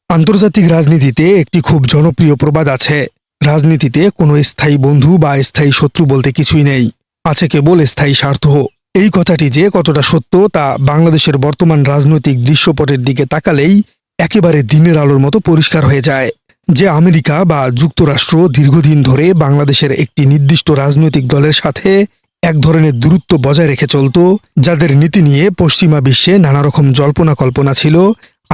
আন্তর্জাতিক রাজনীতিতে একটি খুব জনপ্রিয় প্রবাদ আছে, রাজনীতিতে কোনো স্থায়ী বন্ধু বা স্থায়ী শত্রু বলতে কিছুই নেই, আছে কেবল স্থায়ী স্বার্থ। এই কথাটি যে কতটা সত্য তা বাংলাদেশের বর্তমান রাজনৈতিক দৃশ্যপটের দিকে তাকালেই একেবারে দিনের আলোর মতো পরিষ্কার হয়ে যায়। যে আমেরিকা বা যুক্তরাষ্ট্র দীর্ঘদিন ধরে বাংলাদেশের একটি নির্দিষ্ট রাজনৈতিক দলের সাথে এক ধরনের দূরত্ব বজায় রেখে চলত, যাদের নীতি নিয়ে পশ্চিমা বিশ্বে নানা রকম জল্পনা কল্পনা ছিল,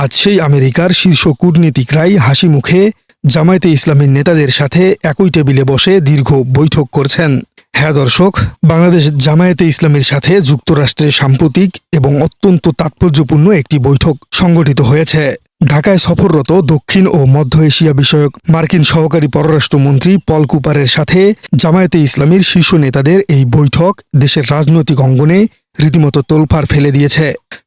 আজ সেই আমেরিকার শীর্ষ কূটনীতিকরাই হাসি মুখে জামায়াতে ইসলামীর নেতাদের সাথে একই টেবিলে বসে দীর্ঘ বৈঠক করছেন। হ্যাঁ দর্শক, বাংলাদেশ জামায়াতে ইসলামীর সাথে যুক্তরাষ্ট্রের সাম্প্রতিক এবং অত্যন্ত তাৎপর্যপূর্ণ একটি বৈঠক সংগঠিত হয়েছে। ঢাকায় সফররত দক্ষিণ ও মধ্য এশিয়া বিষয়ক মার্কিন সহকারী পররাষ্ট্রমন্ত্রী পল কুপারের সাথে জামায়াতে ইসলামীর শীর্ষ নেতাদের এই বৈঠক দেশের রাজনৈতিক অঙ্গনে রীতিমতো তোলপাড় ফেলে দিয়েছে।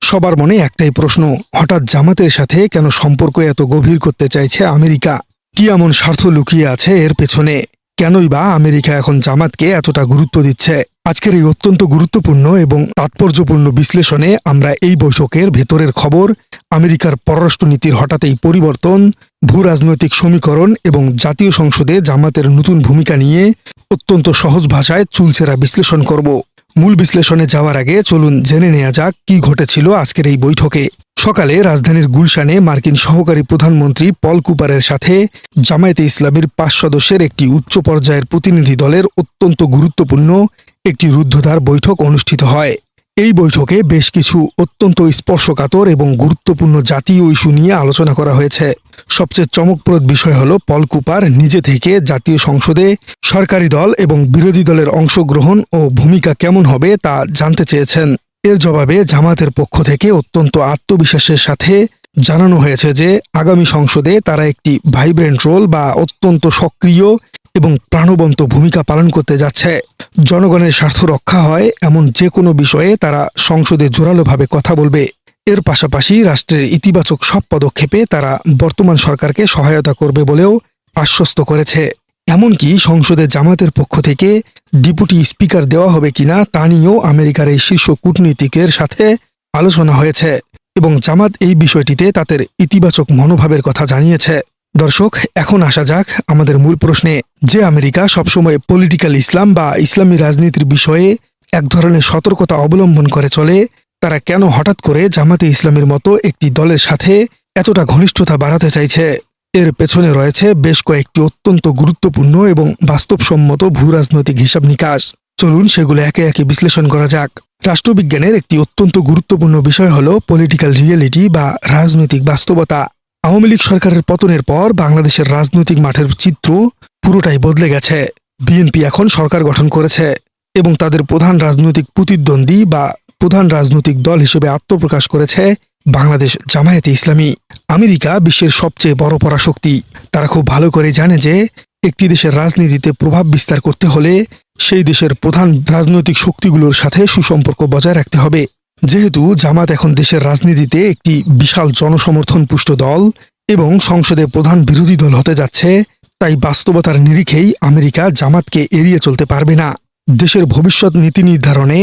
সবার মনে একটাই প্রশ্ন, হঠাৎ জামাতের সাথে কেন সম্পর্ক এত গভীর করতে চাইছে আমেরিকা? কি এমন স্বার্থ লুকিয়ে আছে এর পেছনে? কেনই বা আমেরিকা এখন জামাতকে এতটা গুরুত্ব দিচ্ছে? আজকের এই অত্যন্ত গুরুত্বপূর্ণ এবং তাৎপর্যপূর্ণ বিশ্লেষণে আমরা এই বৈঠকের ভেতরের খবর, আমেরিকার পররাষ্ট্রনীতির হঠাৎ এই পরিবর্তন, ভূ রাজনৈতিক সমীকরণ এবং জাতীয় সংসদে জামাতের নতুন ভূমিকা নিয়ে অত্যন্ত সহজ ভাষায় চুলচেরা বিশ্লেষণ করব। মূল বিশ্লেষণে যাওয়ার আগে চলুন জেনে নেওয়া যাক কি ঘটেছিল আজকের এই বৈঠকে। সকালে রাজধানীর গুলশানে মার্কিন সহকারী প্রধানমন্ত্রী পল কুপারের সাথে জামায়াতে ইসলামীর 5 সদস্যের একটি উচ্চ পর্যায়ের প্রতিনিধি দলের অত্যন্ত গুরুত্বপূর্ণ একটি রুদ্ধদ্বার বৈঠক অনুষ্ঠিত হয়। এই বৈঠকে বেশ কিছু অত্যন্ত স্পর্শকাতর এবং গুরুত্বপূর্ণ জাতীয় ইস্যু নিয়ে আলোচনা করা হয়েছে। সবচেয়ে চমকপ্রদ বিষয় হল পল কুপার নিজে থেকে জাতীয় সংসদে সরকারি দল এবং বিরোধী দলের অংশগ্রহণ ও ভূমিকা কেমন হবে তা জানতে চেয়েছেন। এর জবাবে জামাতের পক্ষ থেকে অত্যন্ত আত্মবিশ্বাসের সাথে জানানো হয়েছে যে আগামী সংসদে তারা একটি ভাইব্রেন্ট রোল বা অত্যন্ত সক্রিয় এবং প্রাণবন্ত ভূমিকা পালন করতে যাচ্ছে। জনগণের স্বার্থ রক্ষা হয় এমন যে কোনো বিষয়ে তারা সংসদে জোরালোভাবে কথা বলবে। এর পাশাপাশি রাষ্ট্রের ইতিবাচক সব পদক্ষেপে তারা বর্তমান সরকারকে সহায়তা করবে বলেও আশ্বস্ত করেছে। এমনকি সংসদে জামাতের পক্ষ থেকে ডেপুটি স্পিকার দেওয়া হবে কিনা তা নিয়েও আমেরিকার এই শীর্ষ কূটনীতিকের সাথে আলোচনা হয়েছে এবং জামাত এই বিষয়টিতে তাদের ইতিবাচক মনোভাবের কথা জানিয়েছে। দর্শক, এখন আসা যাক আমাদের মূল প্রশ্নে। যে আমেরিকা সবসময় পলিটিক্যাল ইসলাম বা ইসলামী রাজনীতির বিষয়ে এক ধরনের সতর্কতা অবলম্বন করে চলে, তারা কেন হঠাৎ করে জামাতে ইসলামীর মতো একটি দলের সাথে এতটা ঘনিষ্ঠতা বাড়াতে চাইছে? এর পেছনে রয়েছে বেশ কয়েকটি অত্যন্ত গুরুত্বপূর্ণ এবং বাস্তবসম্মত ভূ রাজনৈতিক হিসাব নিকাশ। চলুন সেগুলো একে একে বিশ্লেষণ করা যাক। রাষ্ট্রবিজ্ঞানের একটি অত্যন্ত গুরুত্বপূর্ণ বিষয় হল পলিটিক্যাল রিয়েলিটি বা রাজনৈতিক বাস্তবতা। আওয়ামী লীগ সরকারের পতনের পর বাংলাদেশের রাজনৈতিক মাঠের চিত্র পুরোটাই বদলে গেছে। বিএনপি এখন সরকার গঠন করেছে এবং তাদের প্রধান রাজনৈতিক প্রতিদ্বন্দ্বী বা প্রধান রাজনৈতিক দল হিসেবে আত্মপ্রকাশ করেছে বাংলাদেশ জামায়াতে ইসলামী। আমেরিকা বিশ্বের সবচেয়ে বড় পরাশক্তি। তারা খুব ভালো করে জানে যে একটি দেশের রাজনীতিতে প্রভাব বিস্তার করতে হলে সেই দেশের প্রধান রাজনৈতিক শক্তিগুলোর সাথে সুসম্পর্ক বজায় রাখতে হবে। যেহেতু জামাত এখন দেশের রাজনীতিতে একটি বিশাল জনসমর্থন পুষ্ট দল এবং সংসদে প্রধান বিরোধী দল হতে যাচ্ছে, তাই বাস্তবতার নিরিখেই আমেরিকা জামাতকে এড়িয়ে চলতে পারবে না। দেশের ভবিষ্যৎ নীতি নির্ধারণে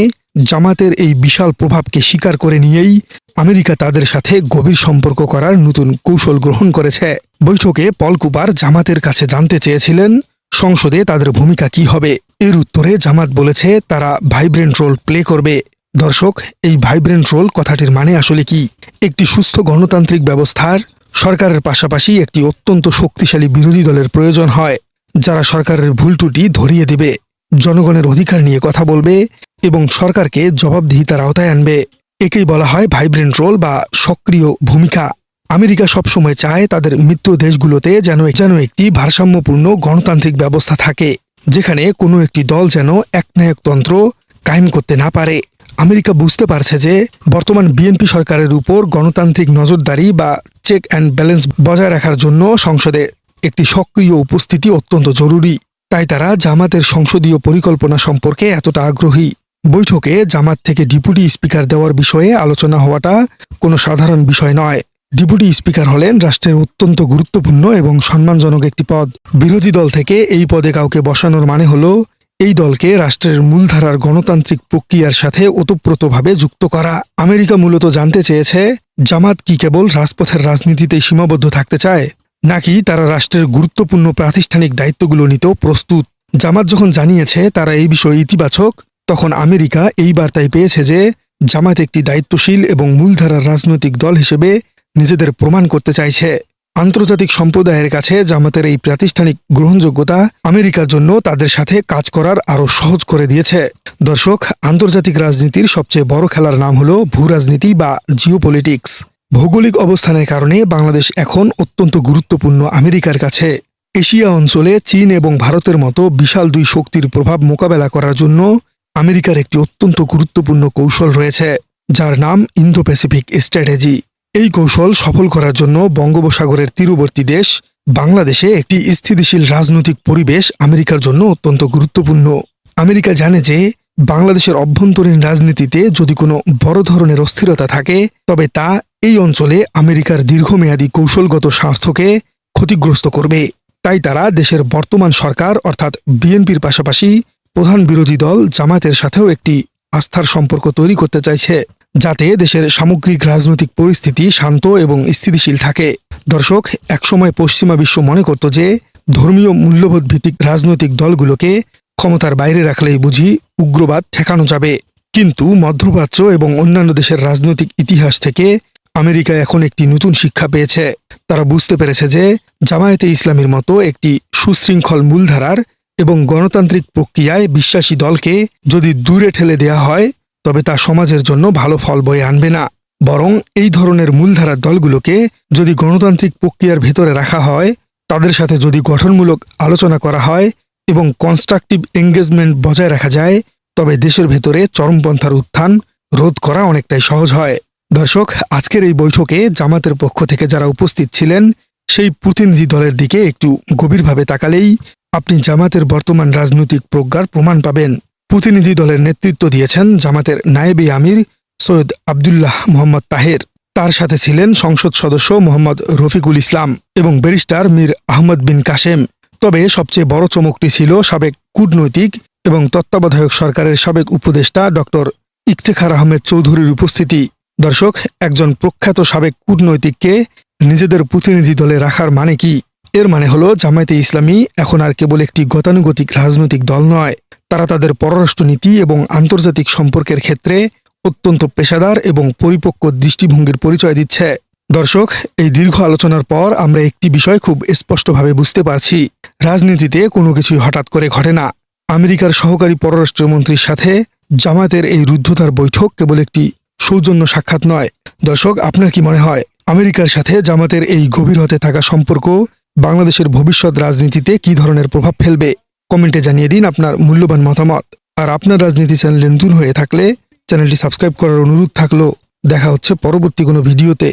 জামাতের এই বিশাল প্রভাবকে স্বীকার করে নিয়েই আমেরিকা তাদের সাথে গভীর সম্পর্ক করার নতুন কৌশল গ্রহণ করেছে। বৈঠকে পল কুপার জামাতের কাছে জানতে চেয়েছিলেন সংসদে তাদের ভূমিকা কি হবে। এর উত্তরে জামাত বলেছে তারা ভাইব্রেন্ট রোল প্লে করবে। দর্শক, এই ভাইব্রেন্ট রোল কথাটির মানে আসলে কি? একটি সুস্থ গণতান্ত্রিক ব্যবস্থার সরকারের পাশাপাশি একটি অত্যন্ত শক্তিশালী বিরোধী দলের প্রয়োজন হয়, যারা সরকারের ভুল ত্রুটি ধরিয়ে দেবে, জনগণের অধিকার নিয়ে কথা বলবে এবং সরকারকে জবাবদিহিতার আওতায় আনবে। একেই বলা হয় ভাইব্রেন্ট রোল বা সক্রিয় ভূমিকা। আমেরিকা সবসময় চায় তাদের মিত্র দেশগুলোতে যেন একটি ভারসাম্যপূর্ণ গণতান্ত্রিক ব্যবস্থা থাকে, যেখানে কোনো একটি দল যেন একনায়কতন্ত্র কায়েম করতে না পারে। আমেরিকা বুঝতে পারছে যে বর্তমান বিএনপি সরকারের উপর গণতান্ত্রিক নজরদারি বা চেক অ্যান্ড ব্যালেন্স বজায় রাখার জন্য সংসদে একটি সক্রিয় উপস্থিতি অত্যন্ত জরুরি। তাই তারা জামাতের সংসদীয় পরিকল্পনা সম্পর্কে এতটা আগ্রহী। বৈঠকে জামাত থেকে ডেপুটি স্পিকার দেওয়ার বিষয়ে আলোচনা হওয়াটা কোনো সাধারণ বিষয় নয়। ডেপুটি স্পিকার হলেন রাষ্ট্রের অত্যন্ত গুরুত্বপূর্ণ এবং সম্মানজনক একটি পদ। বিরোধী দল থেকে এই পদে কাউকে বসানোর মানে হলো এই দলকে রাষ্ট্রের মূলধারার গণতান্ত্রিক প্রক্রিয়ার সাথে ওতপ্রোতভাবে যুক্ত করা। আমেরিকা মূলত জানতে চেয়েছে জামাত কি কেবল রাজপথের রাজনীতিতে সীমাবদ্ধ থাকতে চায়, নাকি তারা রাষ্ট্রের গুরুত্বপূর্ণ প্রাতিষ্ঠানিক দায়িত্বগুলো নিতেও প্রস্তুত? জামাত যখন জানিয়েছে তারা এই বিষয়ে ইতিবাচক, তখন আমেরিকা এই বার্তায় পেয়েছে যে জামাত একটি দায়িত্বশীল এবং মূলধারার রাজনৈতিক দল হিসেবে নিজেদের প্রমাণ করতে চাইছে। আন্তর্জাতিক সম্প্রদায়ের কাছে জামাতের এই প্রাতিষ্ঠানিক গ্রহণযোগ্যতা আমেরিকার জন্য তাদের সাথে কাজ করার আরও সহজ করে দিয়েছে। দর্শক, আন্তর্জাতিক রাজনীতির সবচেয়ে বড় খেলার নাম হল ভূরাজনীতি বা জিওপলিটিক্স। ভৌগোলিক অবস্থানের কারণে বাংলাদেশ এখন অত্যন্ত গুরুত্বপূর্ণ আমেরিকার কাছে। এশিয়া অঞ্চলে চীন এবং ভারতের মতো বিশাল দুই শক্তির প্রভাব মোকাবেলা করার জন্য আমেরিকার একটি অত্যন্ত গুরুত্বপূর্ণ কৌশল রয়েছে, যার নাম ইন্দো প্যাসিফিক স্ট্র্যাটেজি। এই কৌশল সফল করার জন্য বঙ্গোপসাগরের তীরবর্তী দেশ বাংলাদেশে একটি স্থিতিশীল রাজনৈতিক পরিবেশ আমেরিকার জন্য অত্যন্ত গুরুত্বপূর্ণ। আমেরিকা জানে যে বাংলাদেশের অভ্যন্তরীণ রাজনীতিতে যদি কোনো বড় ধরনের অস্থিরতা থাকে, তবে তা এই অঞ্চলে আমেরিকার দীর্ঘমেয়াদী কৌশলগত স্বার্থকে ক্ষতিগ্রস্ত করবে। তাই তারা দেশের বর্তমান সরকার অর্থাৎ বিএনপির পাশাপাশি প্রধান বিরোধী দল জামায়াতের সাথেও একটি আস্থার সম্পর্ক তৈরি করতে চাইছে, যাতে দেশের সামগ্রিক রাজনৈতিক পরিস্থিতি শান্ত এবং স্থিতিশীল থাকে। দর্শক, একসময় পশ্চিমা বিশ্ব মনে করত যে ধর্মীয় মূল্যবোধ ভিত্তিক রাজনৈতিক দলগুলোকে ক্ষমতার বাইরে রাখলেই বুঝি উগ্রবাদ ঠেকানো যাবে। কিন্তু মধ্যপ্রাচ্য এবং অন্যান্য দেশের রাজনৈতিক ইতিহাস থেকে আমেরিকা এখন একটি নতুন শিক্ষা পেয়েছে। তারা বুঝতে পেরেছে যে জামায়াতে ইসলামীর মতো একটি সুশৃঙ্খল মূলধারার এবং গণতান্ত্রিক প্রক্রিয়ায় বিশ্বাসী দলকে যদি দূরে ঠেলে দেয়া হয়, তবে তা সমাজের জন্য ভালো ফল বয়ে আনবে না। বরং এই ধরনের মূলধারার দলগুলোকে যদি গণতান্ত্রিক প্রক্রিয়ার ভেতরে রাখা হয়, তাদের সাথে যদি গঠনমূলক আলোচনা করা হয় এবং কনস্ট্রাকটিভ এঙ্গেজমেন্ট বজায় রাখা যায়, তবে দেশের ভেতরে চরমপন্থার উত্থান রোধ করা অনেকটাই সহজ হয়। দর্শক, আজকের এই বৈঠকে জামাতের পক্ষ থেকে যারা উপস্থিত ছিলেন সেই প্রতিনিধি দলের দিকে একটু গভীরভাবে তাকালেই আপনি জামাতের বর্তমান রাজনৈতিক প্রজ্ঞার প্রমাণ পাবেন। প্রতিনিধি দলের নেতৃত্ব দিয়েছেন জামাতের নায়েবে আমির সৈয়দ আবদুল্লাহ মোহাম্মদ তাহের। তার সাথে ছিলেন সংসদ সদস্য মোহাম্মদ রফিকুল ইসলাম এবং ব্যারিস্টার মীর আহমদ বিন কাশেম। তবে সবচেয়ে বড় চমকটি ছিল সাবেক কূটনৈতিক এবং তত্ত্বাবধায়ক সরকারের সাবেক উপদেষ্টা ডক্টর ইফতেখার আহমেদ চৌধুরীর উপস্থিতি। দর্শক, একজন প্রখ্যাত সাবেক কূটনৈতিককে নিজেদের প্রতিনিধি দলে রাখার মানে কি? এর মানে হলো জামায়াতে ইসলামী এখন আর কেবল একটি গতানুগতিক রাজনৈতিক দল নয়, তারা তাদের পররাষ্ট্রনীতি এবং আন্তর্জাতিক সম্পর্কের ক্ষেত্রে অত্যন্ত পেশাদার এবং পরিপক্ক দৃষ্টিভঙ্গির পরিচয় দিচ্ছে। দর্শক, এই দীর্ঘ আলোচনার পর আমরা একটি বিষয় খুব স্পষ্টভাবে বুঝতে পারছি, রাজনীতিতে কোনো কিছুই হঠাৎ করে ঘটে না। আমেরিকার সহকারী পররাষ্ট্রমন্ত্রীর সাথে জামায়াতের এই রুদ্ধতার বৈঠক কেবল একটি সৌজন্য সাক্ষাৎ নয়। দর্শক, আপনার কি মনে হয় আমেরিকার সাথে জামায়াতের এই গভীর হতে থাকা সম্পর্ক বাংলাদেশের ভবিষ্যৎ রাজনীতিতে কী ধরনের প্রভাব ফেলবে? কমেন্টে জানিয়ে দিন আপনার মূল্যবান মতামত। আর আপনার রাজনীতি চ্যানেলে নতুন হয়ে থাকলে চ্যানেলটি সাবস্ক্রাইব করার অনুরোধ থাকলো। দেখা হচ্ছে পরবর্তী কোনো ভিডিওতে।